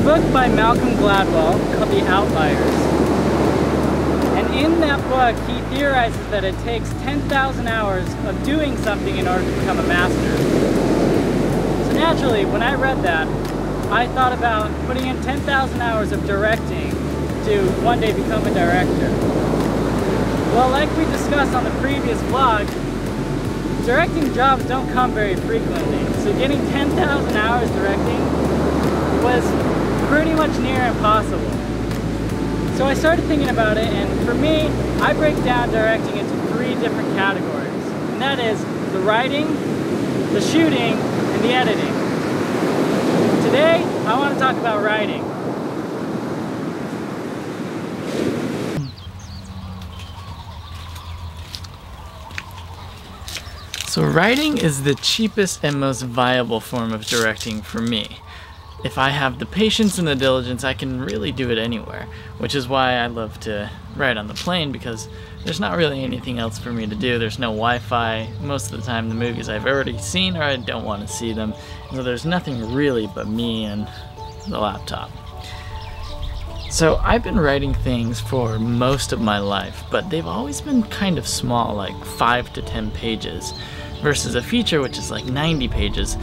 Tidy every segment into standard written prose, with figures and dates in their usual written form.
book by Malcolm Gladwell called The Outliers. And in that book, he theorizes that it takes 10,000 hours of doing something in order to become a master. So naturally, when I read that, I thought about putting in 10,000 hours of directing to one day become a director. Well, like we discussed on the previous vlog, directing jobs don't come very frequently. So getting 10,000 hours directing was pretty much near impossible. So I started thinking about it, and for me, I break down directing into 3 different categories. And that is the writing, the shooting, and the editing. Today, I want to talk about writing. So writing is the cheapest and most viable form of directing for me. If I have the patience and the diligence, I can really do it anywhere, which is why I love to write on the plane, because there's not really anything else for me to do. There's no Wi-Fi. Most of the time the movies I've already seen or I don't want to see them. So there's nothing really but me and the laptop. So I've been writing things for most of my life, but they've always been kind of small, like 5 to 10 pages, versus a feature which is like 90 pages.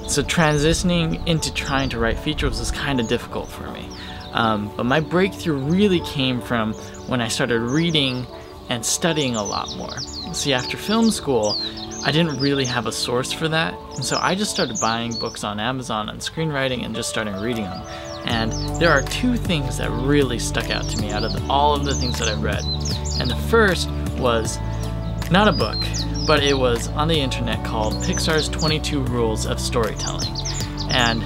So transitioning into trying to write features was kind of difficult for me. But my breakthrough really came from when I started reading and studying a lot more. See, after film school, I didn't really have a source for that, and so I just started buying books on Amazon on screenwriting and just started reading them. And there are 2 things that really stuck out to me out of all of the things that I've read. And the first was not a book, but it was on the internet called Pixar's 22 Rules of Storytelling. And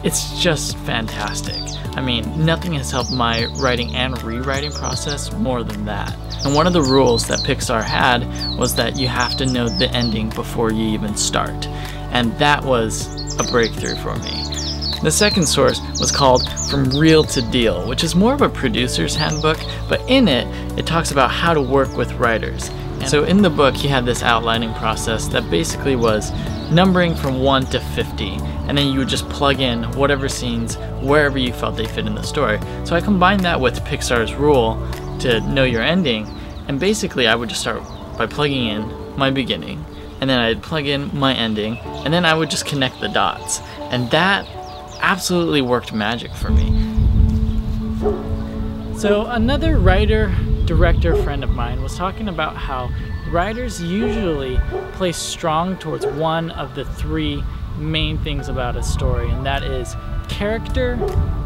it's just fantastic. I mean, nothing has helped my writing and rewriting process more than that. And one of the rules that Pixar had was that you have to know the ending before you even start. And that was a breakthrough for me. The second source was called From Reel to Deal, which is more of a producer's handbook, but in it, it talks about how to work with writers. So in the book, he had this outlining process that basically was numbering from 1 to 50, and then you would just plug in whatever scenes wherever you felt they fit in the story. So I combined that with Pixar's rule to know your ending, and basically I would just start by plugging in my beginning, and then I'd plug in my ending, and then I would just connect the dots. And that absolutely worked magic for me. So another writer-director friend of mine was talking about how writers usually place strong towards one of the 3 main things about a story, and that is character,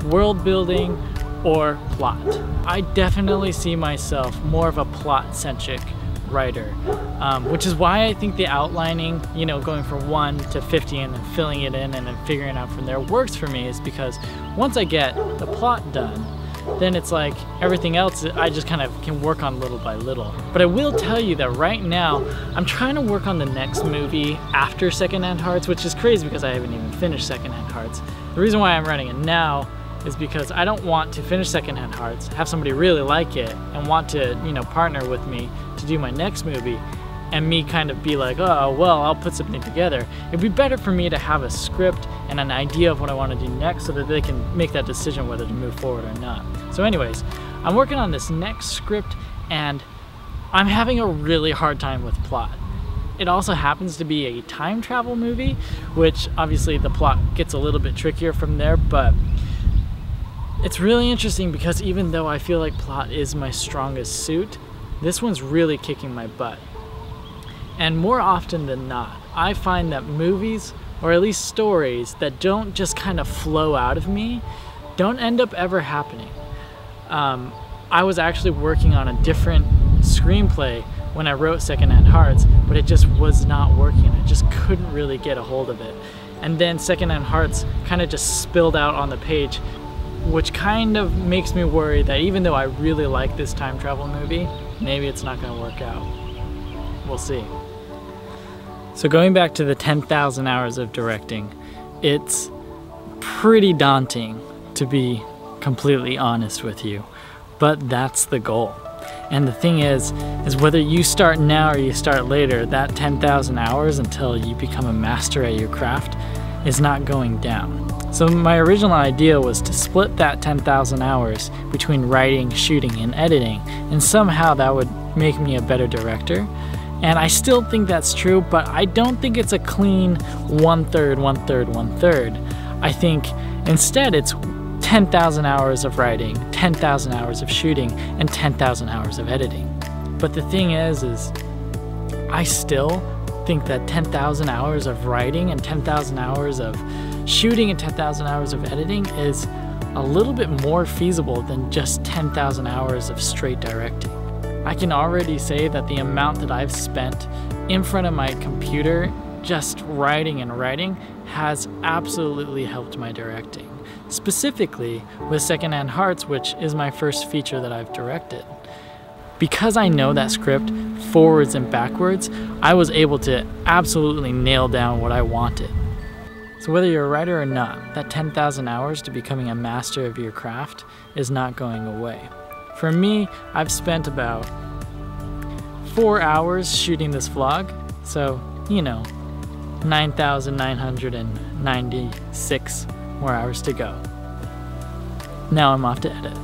world building, or plot. I definitely see myself more of a plot-centric writer, which is why I think the outlining, you know, going from 1 to 50 and then filling it in and then figuring out from there works for me, is because once I get the plot done, then it's like everything else I just kind of can work on little by little. But I will tell you that right now I'm trying to work on the next movie after Secondhand Hearts, which is crazy because I haven't even finished Secondhand Hearts. The reason why I'm writing it now is because I don't want to finish Secondhand Hearts, have somebody really like it, and want to, you know, partner with me to do my next movie, and me kind of be like, oh, well, I'll put something together. It'd be better for me to have a script and an idea of what I want to do next so that they can make that decision whether to move forward or not. So anyways, I'm working on this next script, and I'm having a really hard time with plot. It also happens to be a time travel movie, which obviously the plot gets a little bit trickier from there, but it's really interesting because even though I feel like plot is my strongest suit, this one's really kicking my butt. And more often than not, I find that movies, or at least stories, that don't just kind of flow out of me, don't end up ever happening. I was actually working on a different screenplay when I wrote Secondhand Hearts, but it just was not working. I just couldn't really get a hold of it. And then Secondhand Hearts kind of just spilled out on the page, which kind of makes me worry that even though I really like this time travel movie, maybe it's not going to work out. We'll see. So going back to the 10,000 hours of directing, it's pretty daunting, to be completely honest with you, but that's the goal. And the thing is whether you start now or you start later, that 10,000 hours until you become a master at your craft is not going down. So my original idea was to split that 10,000 hours between writing, shooting, and editing, and somehow that would make me a better director. And I still think that's true, but I don't think it's a clean 1/3, 1/3, 1/3. I think instead it's 10,000 hours of writing, 10,000 hours of shooting, and 10,000 hours of editing. But the thing is I still think that 10,000 hours of writing and 10,000 hours of shooting and 10,000 hours of editing is a little bit more feasible than just 10,000 hours of straight directing. I can already say that the amount that I've spent in front of my computer just writing and writing has absolutely helped my directing. Specifically with Secondhand Hearts, which is my first feature that I've directed. Because I know that script forwards and backwards, I was able to absolutely nail down what I wanted. So whether you're a writer or not, that 10,000 hours to becoming a master of your craft is not going away. For me, I've spent about 4 hours shooting this vlog, so, 9,996 more hours to go. Now I'm off to edit.